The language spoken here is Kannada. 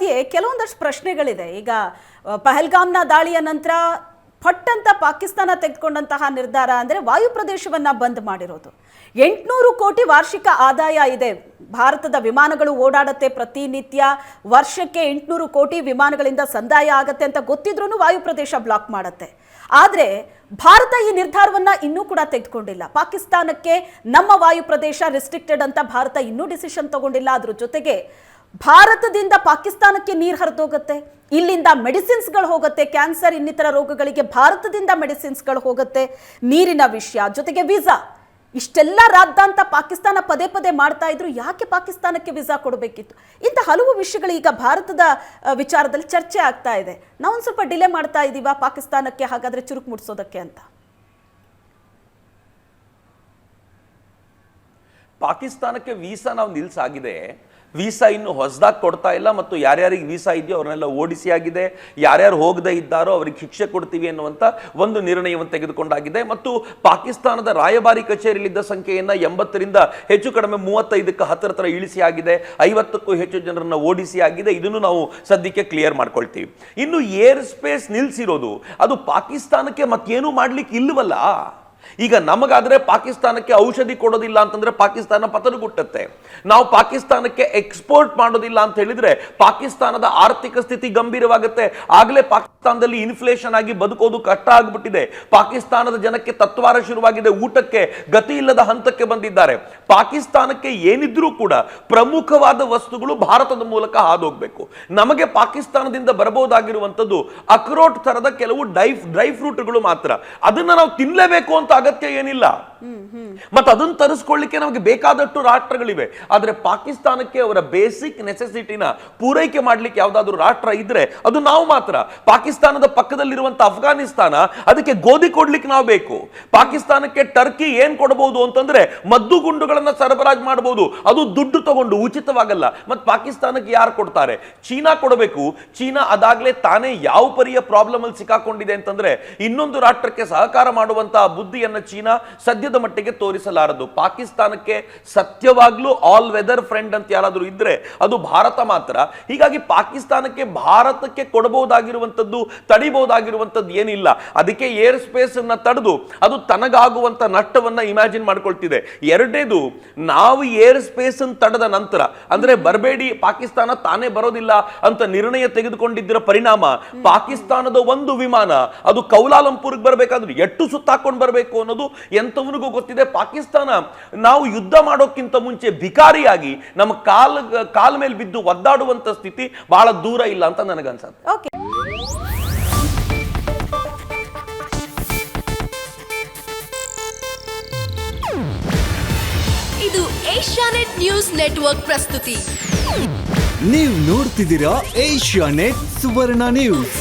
ಮಧ್ಯೆ ಕೆಲವೊಂದಷ್ಟು ಪ್ರಶ್ನೆಗಳಿದೆ. ಈಗ ಪಹಲ್ಗಾಮ್ನ ದಾಳಿಯ ನಂತರ ಪಟ್ಟಂತ ಪಾಕಿಸ್ತಾನ ತೆಗೆದುಕೊಂಡಂತಹ ನಿರ್ಧಾರ ಅಂದರೆ ವಾಯು ಪ್ರದೇಶವನ್ನ ಬಂದ್ ಮಾಡಿರೋದು. 800 ಕೋಟಿ ವಾರ್ಷಿಕ ಆದಾಯ ಇದೆ. ಭಾರತದ ವಿಮಾನಗಳು ಓಡಾಡುತ್ತೆ ಪ್ರತಿನಿತ್ಯ, ವರ್ಷಕ್ಕೆ 800 ಕೋಟಿ ವಿಮಾನಗಳಿಂದ ಸಂದಾಯ ಆಗತ್ತೆ ಅಂತ ಗೊತ್ತಿದ್ರೂ ವಾಯು ಪ್ರದೇಶ ಬ್ಲಾಕ್ ಮಾಡುತ್ತೆ. ಆದರೆ ಭಾರತ ಈ ನಿರ್ಧಾರವನ್ನ ಇನ್ನೂ ಕೂಡ ತೆಗೆದುಕೊಂಡಿಲ್ಲ. ಪಾಕಿಸ್ತಾನಕ್ಕೆ ನಮ್ಮ ವಾಯು ಪ್ರದೇಶ ರಿಸ್ಟ್ರಿಕ್ಟೆಡ್ ಅಂತ ಭಾರತ ಇನ್ನೂ ಡಿಸಿಷನ್ ತಗೊಂಡಿಲ್ಲ. ಅದ್ರ ಜೊತೆಗೆ ಭಾರತದಿಂದ ಪಾಕಿಸ್ತಾನಕ್ಕೆ ನೀರು ಹರಿದೋಗುತ್ತೆ, ಇಲ್ಲಿಂದ ಮೆಡಿಸಿನ್ಸ್ಗಳು ಹೋಗುತ್ತೆ, ಕ್ಯಾನ್ಸರ್ ಇನ್ನಿತರ ರೋಗಗಳಿಗೆ ಭಾರತದಿಂದ ಮೆಡಿಸಿನ್ಸ್ಗಳು ಹೋಗುತ್ತೆ, ನೀರಿನ ವಿಷಯ ಜೊತೆಗೆ ವೀಸಾ, ಇಷ್ಟೆಲ್ಲ ರಾದ್ದಾಂತ ಪಾಕಿಸ್ತಾನ ಪದೇ ಪದೇ ಮಾಡ್ತಾ ಇದ್ರು. ಯಾಕೆ ಪಾಕಿಸ್ತಾನಕ್ಕೆ ವೀಸಾ ಕೊಡಬೇಕಿತ್ತು? ಇಂಥ ಹಲವು ವಿಷಯಗಳು ಈಗ ಭಾರತದ ವಿಚಾರದಲ್ಲಿ ಚರ್ಚೆ ಆಗ್ತಾ ಇದೆ. ನಾವೊಂದು ಸ್ವಲ್ಪ ಡಿಲೇ ಮಾಡ್ತಾ ಇದ್ದೀವಾ ಪಾಕಿಸ್ತಾನಕ್ಕೆ ಹಾಗಾದ್ರೆ ಚುರುಕು ಮುಟ್ಸೋದಕ್ಕೆ ಅಂತ? ಪಾಕಿಸ್ತಾನಕ್ಕೆ ವೀಸಾ ನಾವು ನಿಲ್ಸಾಗಿದೆ, ವೀಸಾ ಇನ್ನು ಹೊಸದಾಗಿ ಕೊಡ್ತಾ ಇಲ್ಲ. ಮತ್ತು ಯಾರ್ಯಾರಿಗೆ ವೀಸಾ ಇದೆಯೋ ಅವ್ರನ್ನೆಲ್ಲ ಓಡಿಸಿ ಆಗಿದೆ. ಯಾರ್ಯಾರು ಹೋಗದೇ ಇದ್ದಾರೋ ಅವ್ರಿಗೆ ಶಿಕ್ಷೆ ಕೊಡ್ತೀವಿ ಅನ್ನುವಂಥ ಒಂದು ನಿರ್ಣಯವನ್ನು ತೆಗೆದುಕೊಂಡಾಗಿದೆ. ಮತ್ತು ಪಾಕಿಸ್ತಾನದ ರಾಯಭಾರಿ ಕಚೇರಿಯಲ್ಲಿದ್ದ ಸಂಖ್ಯೆಯನ್ನು 80ರಿಂದ ಹೆಚ್ಚು ಕಡಿಮೆ 35ಕ್ಕೆ ಹತ್ತಿರ ಇಳಿಸಿ ಆಗಿದೆ. 50ಕ್ಕೂ ಹೆಚ್ಚು ಜನರನ್ನು ಓಡಿಸಿ ಆಗಿದೆ. ಇದನ್ನು ನಾವು ಸದ್ಯಕ್ಕೆ ಕ್ಲಿಯರ್ ಮಾಡ್ಕೊಳ್ತೀವಿ. ಇನ್ನು ಏರ್ ಸ್ಪೇಸ್ ನಿಲ್ಸಿರೋದು ಅದು ಪಾಕಿಸ್ತಾನಕ್ಕೆ ಮತ್ತೇನು ಮಾಡ್ಲಿಕ್ಕೆ ಇಲ್ಲವಲ್ಲ. ಈಗ ನಮಗಾದ್ರೆ ಪಾಕಿಸ್ತಾನಕ್ಕೆ ಔಷಧಿ ಕೊಡೋದಿಲ್ಲ ಅಂತಂದ್ರೆ ಪಾಕಿಸ್ತಾನ ಪತನಗುಟ್ಟುತ್ತೆ. ನಾವು ಪಾಕಿಸ್ತಾನಕ್ಕೆ ಎಕ್ಸ್ಪೋರ್ಟ್ ಮಾಡೋದಿಲ್ಲ ಅಂತ ಹೇಳಿದ್ರೆ ಪಾಕಿಸ್ತಾನದ ಆರ್ಥಿಕ ಸ್ಥಿತಿ ಗಂಭೀರವಾಗುತ್ತೆ. ಆಗಲೇ ಪಾಕಿಸ್ತಾನದಲ್ಲಿ ಇನ್ಫ್ಲೇಷನ್ ಆಗಿ ಬದುಕೋದು ಕಷ್ಟ ಆಗ್ಬಿಟ್ಟಿದೆ. ಪಾಕಿಸ್ತಾನದ ಜನಕ್ಕೆ ತತ್ವಾರ ಶುರುವಾಗಿದೆ, ಊಟಕ್ಕೆ ಗತಿ ಇಲ್ಲದ ಹಂತಕ್ಕೆ ಬಂದಿದ್ದಾರೆ. ಪಾಕಿಸ್ತಾನಕ್ಕೆ ಏನಿದ್ರೂ ಕೂಡ ಪ್ರಮುಖವಾದ ವಸ್ತುಗಳು ಭಾರತದ ಮೂಲಕ ಹಾದೋಗ್ಬೇಕು. ನಮಗೆ ಪಾಕಿಸ್ತಾನದಿಂದ ಬರಬಹುದಾಗಿರುವಂತದ್ದು ಅಕ್ರೋಟ್ ತರದ ಕೆಲವು ಡ್ರೈ ಫ್ರೂಟ್ಗಳು ಮಾತ್ರ. ಅದನ್ನ ನಾವು ತಿನ್ನಲೇಬೇಕು ಅಂತ ಅಗತ್ಯ ಏನಿಲ್ಲ. ಮತ್ತೆ ಅದನ್ನು ತರಿಸ್ಕೊಳ್ಳಿಕ್ಕೆ ನಮಗೆ ಬೇಕಾದಷ್ಟು ರಾಷ್ಟ್ರಗಳಿವೆ. ಆದ್ರೆ ಪಾಕಿಸ್ತಾನಕ್ಕೆ ಅವರ ಬೇಸಿಕ್ ನೆಸೆಸಿಟಿನ ಪೂರೈಕೆ ಮಾಡ್ಲಿಕ್ಕೆ ಯಾವ್ದಾದ್ರು ರಾಷ್ಟ್ರ ಇದ್ರೆ ಅದು ನಾವು ಮಾತ್ರ. ಪಾಕಿಸ್ತಾನದ ಪಕ್ಕದಲ್ಲಿರುವಂತ ಅಫ್ಘಾನಿಸ್ತಾನ, ಅದಕ್ಕೆ ಗೋಧಿ ಕೊಡ್ಲಿಕ್ಕೆ ನಾವು ಬೇಕು. ಪಾಕಿಸ್ತಾನಕ್ಕೆ ಟರ್ಕಿ ಏನ್ ಕೊಡಬಹುದು ಅಂತಂದ್ರೆ ಮದ್ದು ಗುಂಡುಗಳನ್ನ ಸರಬರಾಜು ಮಾಡಬಹುದು, ಅದು ದುಡ್ಡು ತಗೊಂಡು, ಉಚಿತವಾಗಲ್ಲ. ಮತ್ತೆ ಪಾಕಿಸ್ತಾನಕ್ಕೆ ಯಾರು ಕೊಡ್ತಾರೆ? ಚೀನಾ ಕೊಡಬೇಕು. ಚೀನಾ ಅದಾಗ್ಲೇ ತಾನೇ ಯಾವ ಪರಿಯ ಪ್ರಾಬ್ಲಮ್ ಅಲ್ಲಿ ಸಿಕ್ಕಾಕೊಂಡಿದೆ ಅಂತಂದ್ರೆ ಇನ್ನೊಂದು ರಾಷ್ಟ್ರಕ್ಕೆ ಸಹಕಾರ ಮಾಡುವಂತಹ ಬುದ್ಧಿಯನ್ನ ಚೀನಾ ಸದ್ಯದ ಮಟ್ಟಿಗೆ ತೋರಿಸಲಾರದು. ಪಾಕಿಸ್ತಾನಕ್ಕೆ ಸತ್ಯವಾಗ್ಲೂ ಆಲ್ ವೆದರ್ ಫ್ರೆಂಡ್ ಅಂತ ಯಾರಾದರೂ ಇದ್ರೆ ಅದು ಭಾರತ ಮಾತ್ರ. ಹೀಗಾಗಿ ಪಾಕಿಸ್ತಾನಕ್ಕೆ ಭಾರತಕ್ಕೆ ಕೊಡಬಹುದಾಗಿರುವಂತದ್ದು, ತಡಿಬಹುದಾಗಿರುವಂತದ್ದು ಏನಿಲ್ಲ. ಅದಕ್ಕೆ ಏರ್ ಸ್ಪೇಸ್ ಅನ್ನ ತಡೆದು ಅದು ತನಗಾಗುವಂತ ನಷ್ಟವನ್ನ ಇಮ್ಯಾಜಿನ್ ಮಾಡ್ಕೊಳ್ತಿದೆ. ಎರಡನೇದು, ನಾವು ಏರ್ ಸ್ಪೇಸ್ ಅನ್ನು ತಡೆದ ನಂತರ ಅಂದ್ರೆ ಬರಬೇಡಿ ಪಾಕಿಸ್ತಾನ ತಾನೇ ಬರೋದಿಲ್ಲ ಅಂತ ನಿರ್ಣಯ ತೆಗೆದುಕೊಂಡಿದ್ದರ ಪರಿಣಾಮ ಪಾಕಿಸ್ತಾನದ ಒಂದು ವಿಮಾನ ಅದು ಕೌಲಾಲಂಪುರ್ಗೆ ಬರಬೇಕಾದ್ರೆ ಎಷ್ಟು ಸುತ್ತಾಕೊಂಡು ಬರಬೇಕು ಅನ್ನೋದು ಎಂತವನಿಗೂ ಗೊತ್ತಿದೆ. ಪಾಕಿಸ್ತಾನ ನಾವು ಯುದ್ಧ ಮಾಡೋಕ್ಕಿಂತ ಮುಂಚೆ ಭಿಕಾರಿಯಾಗಿ ನಮ್ಮ ಕಾಲ ಮೇಲೆ ಬಿದ್ದು ಒದ್ದಾಡುವಂತ ಸ್ಥಿತಿ ಬಹಳ ದೂರ ಇಲ್ಲ ಅಂತ ನನಗನ್ಸುತ್ತೆ. ಇದು ಏಷ್ಯಾನೆಟ್ ನ್ಯೂಸ್ ನೆಟ್ವರ್ಕ್ ಪ್ರಸ್ತುತಿ. ನೀವು ನೋಡ್ತಿದ್ದೀರಾ ಏಷ್ಯಾನೆಟ್ ಸುವರ್ಣ ನ್ಯೂಸ್.